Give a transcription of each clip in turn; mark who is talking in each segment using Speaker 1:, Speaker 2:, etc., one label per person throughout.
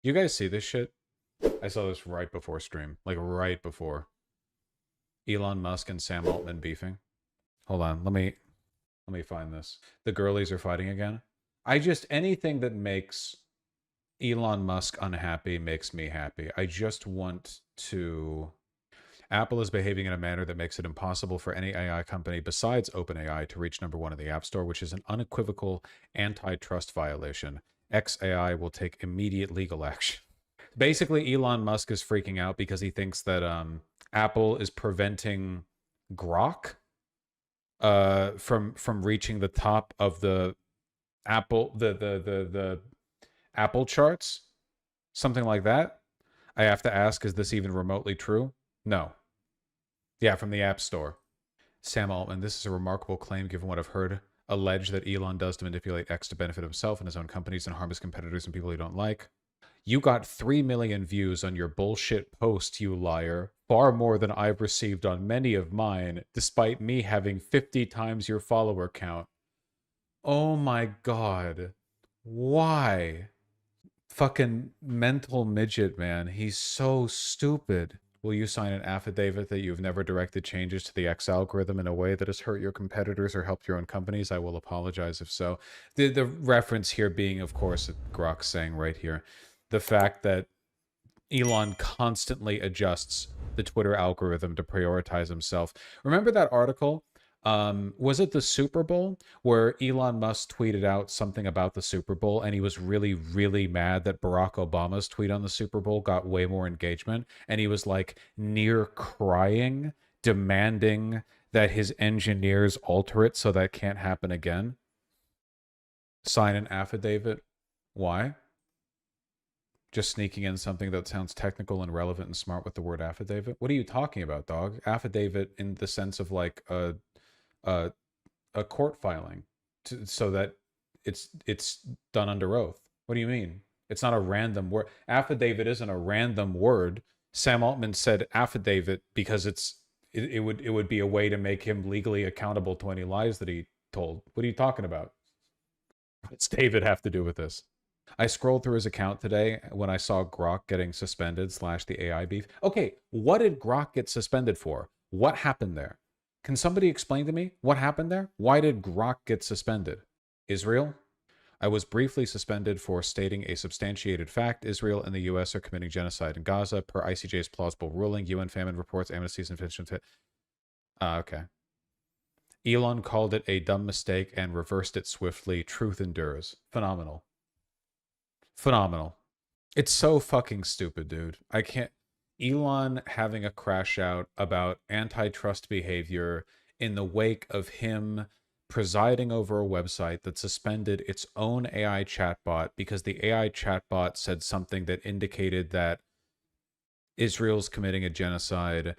Speaker 1: You guys see this shit? I saw this right before stream. Like, right before. Elon Musk and Sam Altman beefing. Hold on, let me find this. The girlies are fighting again. Anything that makes Elon Musk unhappy makes me happy. I just want to... Apple is behaving in a manner that makes it impossible for any AI company besides OpenAI to reach #1 in the App Store, which is an unequivocal antitrust violation. XAI will take immediate legal action. Basically, Elon Musk is freaking out because he thinks that Apple is preventing Grok from reaching the top of the the Apple charts, something like that. I have to ask, is this even remotely true? No. Yeah, from the App Store. Sam Altman, this is a remarkable claim given what I've heard alleged that Elon does to manipulate X to benefit himself and his own companies and harm his competitors and people he don't like. You got 3 million views on your bullshit post, you liar. Far more than I've received on many of mine, despite me having 50 times your follower count. Oh my god. Why? Fucking mental midget, man. He's so stupid. Will you sign an affidavit that you've never directed changes to the X algorithm in a way that has hurt your competitors or helped your own companies? I will apologize if so. The reference here being, of course, Grok saying right here, the fact that Elon constantly adjusts the Twitter algorithm to prioritize himself. Remember that article? Was it the Super Bowl where Elon Musk tweeted out something about the Super Bowl and he was really, really mad that Barack Obama's tweet on the Super Bowl got way more engagement, and he was like near crying, demanding that his engineers alter it so that can't happen again? Sign an affidavit. Why? Just sneaking in something that sounds technical and relevant and smart with the word affidavit? What are you talking about, dog? Affidavit in the sense of like a court filing, so that it's done under oath. What do you mean? It's not a random word. Affidavit isn't a random word. Sam Altman said affidavit because it would be a way to make him legally accountable to any lies that he told. What are you talking about? What's David have to do with this? I scrolled through his account today when I saw Grok getting suspended / the AI beef. Okay, what did Grok get suspended for? What happened there? Can somebody explain to me what happened there? Why did Grok get suspended? Israel? I was briefly suspended for stating a substantiated fact. Israel and the U.S. are committing genocide in Gaza per ICJ's plausible ruling. UN famine reports, amnesties, and finishing. Okay. Elon called it a dumb mistake and reversed it swiftly. Truth endures. Phenomenal. Phenomenal. It's so fucking stupid, dude. I can't... Elon having a crash out about antitrust behavior in the wake of him presiding over a website that suspended its own AI chatbot because the AI chatbot said something that indicated that Israel's committing a genocide,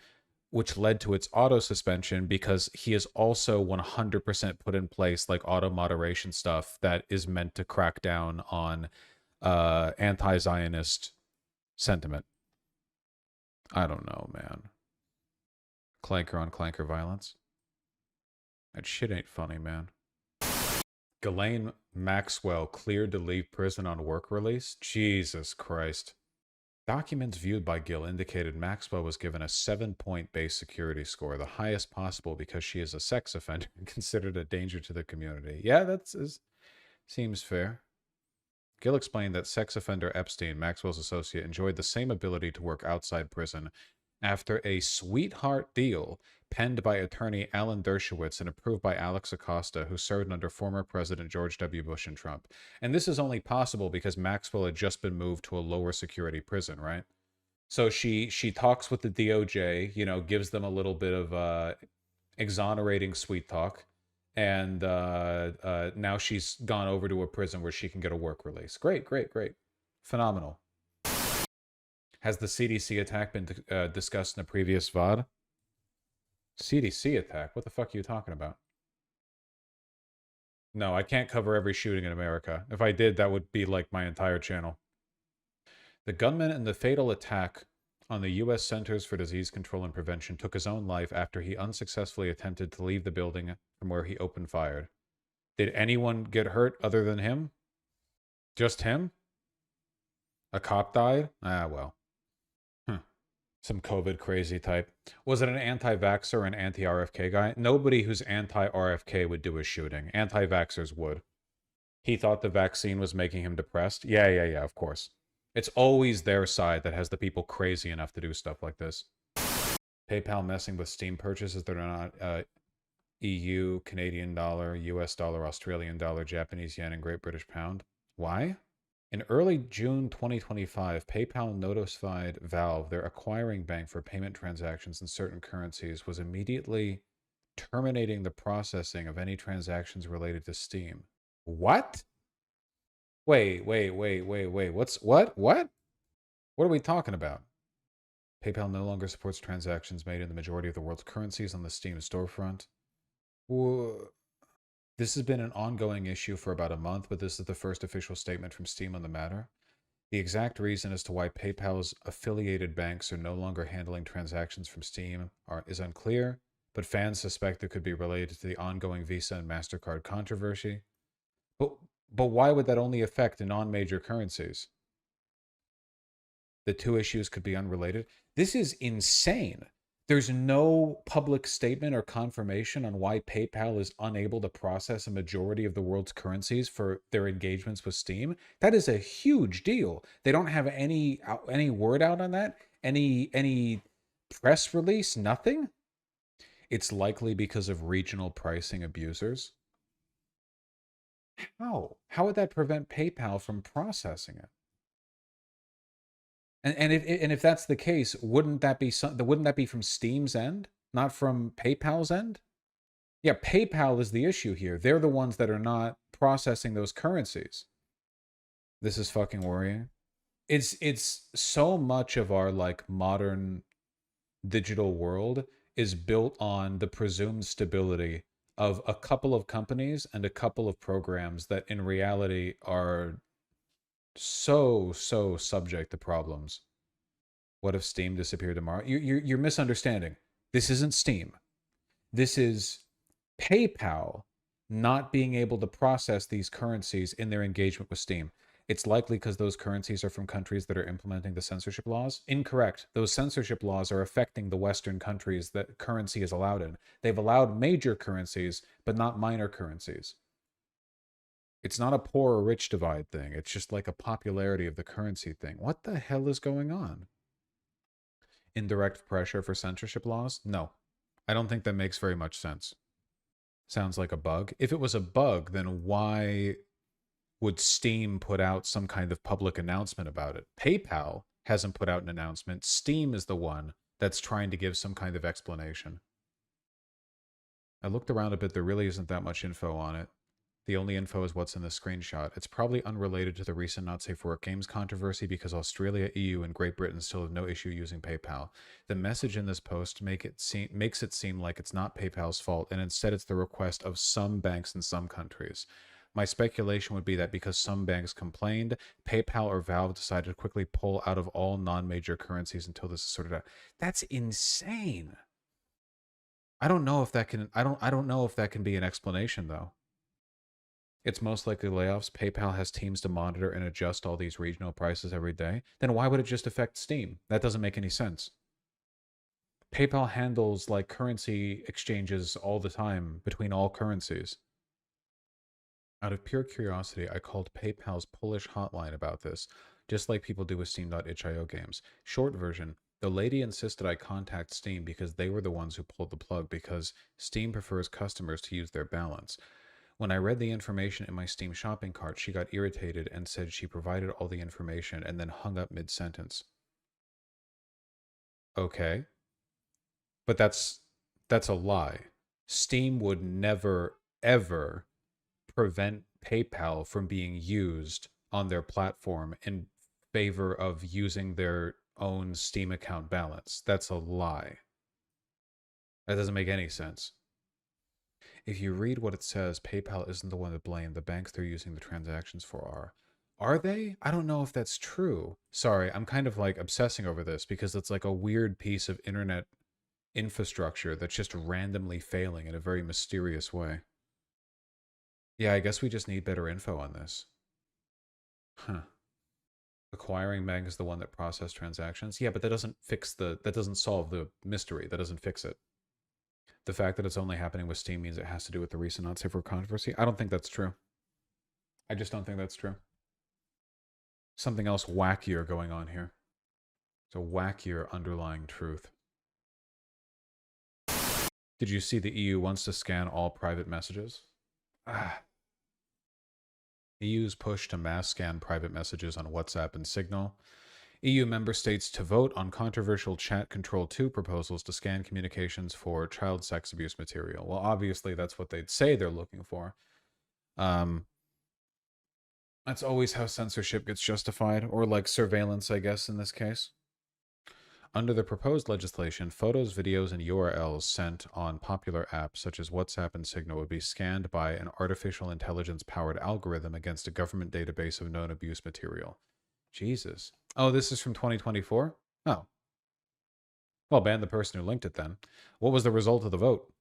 Speaker 1: which led to its auto suspension because he has also 100% put in place like auto moderation stuff that is meant to crack down on anti-Zionist sentiment. I don't know, man. Clanker on clanker violence. That shit ain't funny, man. Ghislaine Maxwell cleared to leave prison on work release? Jesus Christ. Documents viewed by Gil indicated Maxwell was given a 7-point base security score, the highest possible because she is a sex offender and considered a danger to the community. Yeah, seems fair. Gil explained that sex offender Epstein, Maxwell's associate, enjoyed the same ability to work outside prison after a sweetheart deal penned by attorney Alan Dershowitz and approved by Alex Acosta, who served under former President George W. Bush and Trump. And this is only possible because Maxwell had just been moved to a lower security prison, right? So she talks with the DOJ, you know, gives them a little bit of exonerating sweet talk. And now she's gone over to a prison where she can get a work release. Great. Phenomenal. Has the CDC attack been discussed in a previous VOD? CDC attack? What the fuck are you talking about? No, I can't cover every shooting in America. If I did, that would be like my entire channel. The gunman in the fatal attack on the U.S. Centers for Disease Control and Prevention took his own life after he unsuccessfully attempted to leave the building from where he opened fire. Did anyone get hurt other than him? Just him? A cop died? Ah, well. Huh. Some COVID crazy type. Was it an anti-vaxxer or an anti-RFK guy? Nobody who's anti-RFK would do a shooting. Anti-vaxxers would. He thought the vaccine was making him depressed. Yeah, of course. It's always their side that has the people crazy enough to do stuff like this. PayPal messing with Steam purchases that are not EU, Canadian dollar, US dollar, Australian dollar, Japanese yen, and Great British pound. Why? In early June 2025, PayPal notified Valve, their acquiring bank for payment transactions in certain currencies, was immediately terminating the processing of any transactions related to Steam. What? Wait. What? What are we talking about? PayPal no longer supports transactions made in the majority of the world's currencies on the Steam storefront. This has been an ongoing issue for about a month, but this is the first official statement from Steam on the matter. The exact reason as to why PayPal's affiliated banks are no longer handling transactions from Steam is unclear, but fans suspect it could be related to the ongoing Visa and MasterCard controversy. But why would that only affect non-major currencies? The two issues could be unrelated. This is insane. There's no public statement or confirmation on why PayPal is unable to process a majority of the world's currencies for their engagements with Steam. That is a huge deal. They don't have any word out on that? Any press release? Nothing? It's likely because of regional pricing abusers. How? How would that prevent PayPal from processing it? And if that's the case, wouldn't that be from Steam's end, not from PayPal's end? Yeah, PayPal is the issue here. They're the ones that are not processing those currencies. This is fucking worrying. It's so much of our like modern digital world is built on the presumed stability of a couple of companies and a couple of programs that in reality are so subject to problems. What if Steam disappeared tomorrow? You're misunderstanding. This isn't Steam. This is PayPal not being able to process these currencies in their engagement with Steam. It's likely because those currencies are from countries that are implementing the censorship laws. Incorrect. Those censorship laws are affecting the Western countries that currency is allowed in. They've allowed major currencies, but not minor currencies. It's not a poor or rich divide thing. It's just like a popularity of the currency thing. What the hell is going on? Indirect pressure for censorship laws? No. I don't think that makes very much sense. Sounds like a bug. If it was a bug, then why would Steam put out some kind of public announcement about it? PayPal hasn't put out an announcement. Steam is the one that's trying to give some kind of explanation. I looked around a bit. There really isn't that much info on it. The only info is what's in the screenshot. It's probably unrelated to the recent not safe for work games controversy because Australia, EU, and Great Britain still have no issue using PayPal. The message in this post makes it seem like it's not PayPal's fault, and instead it's the request of some banks in some countries. My speculation would be that because some banks complained, PayPal or Valve decided to quickly pull out of all non-major currencies until this is sorted out. That's insane. I don't know if that can be an explanation though. It's most likely layoffs. PayPal has teams to monitor and adjust all these regional prices every day. Then why would it just affect Steam? That doesn't make any sense. PayPal handles like currency exchanges all the time between all currencies. Out of pure curiosity, I called PayPal's Polish hotline about this, just like people do with Steam.itch.io games. Short version, the lady insisted I contact Steam because they were the ones who pulled the plug because Steam prefers customers to use their balance. When I read the information in my Steam shopping cart, she got irritated and said she provided all the information and then hung up mid-sentence. Okay. But that's a lie. Steam would never, ever prevent PayPal from being used on their platform in favor of using their own Steam account balance. That's a lie. That doesn't make any sense. If you read what it says, PayPal isn't the one to blame. The banks they're using the transactions for are. Are they? I don't know if that's true. Sorry, I'm kind of like obsessing over this because it's like a weird piece of internet infrastructure that's just randomly failing in a very mysterious way. Yeah, I guess we just need better info on this. Huh. Acquiring bank is the one that processed transactions. Yeah, but that doesn't solve the mystery. That doesn't fix it. The fact that it's only happening with Steam means it has to do with the recent not safe for controversy. I don't think that's true. I just don't think that's true. Something else wackier going on here. It's a wackier underlying truth. Did you see the EU wants to scan all private messages? EU's push to mass scan private messages on WhatsApp and Signal. EU member states to vote on controversial Chat Control 2 proposals to scan communications for child sex abuse material. Well, obviously, that's what they'd say they're looking for. That's always how censorship gets justified, or like surveillance, I guess, in this case. Under the proposed legislation, photos, videos, and URLs sent on popular apps such as WhatsApp and Signal would be scanned by an artificial intelligence-powered algorithm against a government database of known abuse material. Jesus. Oh, this is from 2024? Oh. Well, ban the person who linked it then. What was the result of the vote?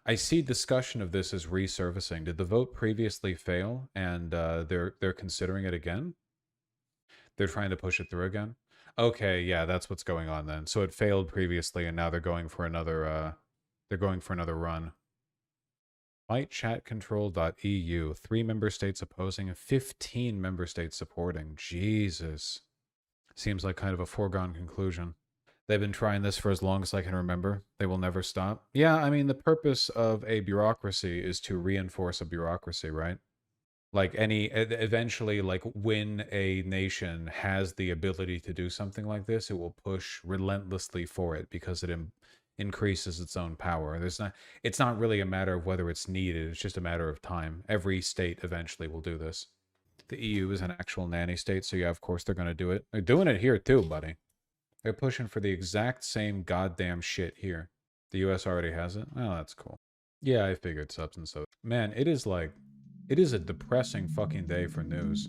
Speaker 1: I see discussion of this as resurfacing. Did the vote previously fail and they're considering it again? They're trying to push it through again? Okay, yeah, that's what's going on then. So it failed previously and now they're going for another run. Fightchatcontrol.eu. 3 member states opposing, 15 member states supporting. Jesus. Seems like kind of a foregone conclusion. They've been trying this for as long as I can remember. They will never stop. Yeah, I mean, the purpose of a bureaucracy is to reinforce a bureaucracy, right? Like eventually, like when a nation has the ability to do something like this, it will push relentlessly for it because it increases its own power. It's not really a matter of whether it's needed. It's just a matter of time. Every state eventually will do this. The EU is an actual nanny state, so yeah, of course they're going to do it. They're doing it here too, buddy. They're pushing for the exact same goddamn shit here. The US already has it? Oh, that's cool. Yeah, I figured substance of it. Man, it is a depressing fucking day for news.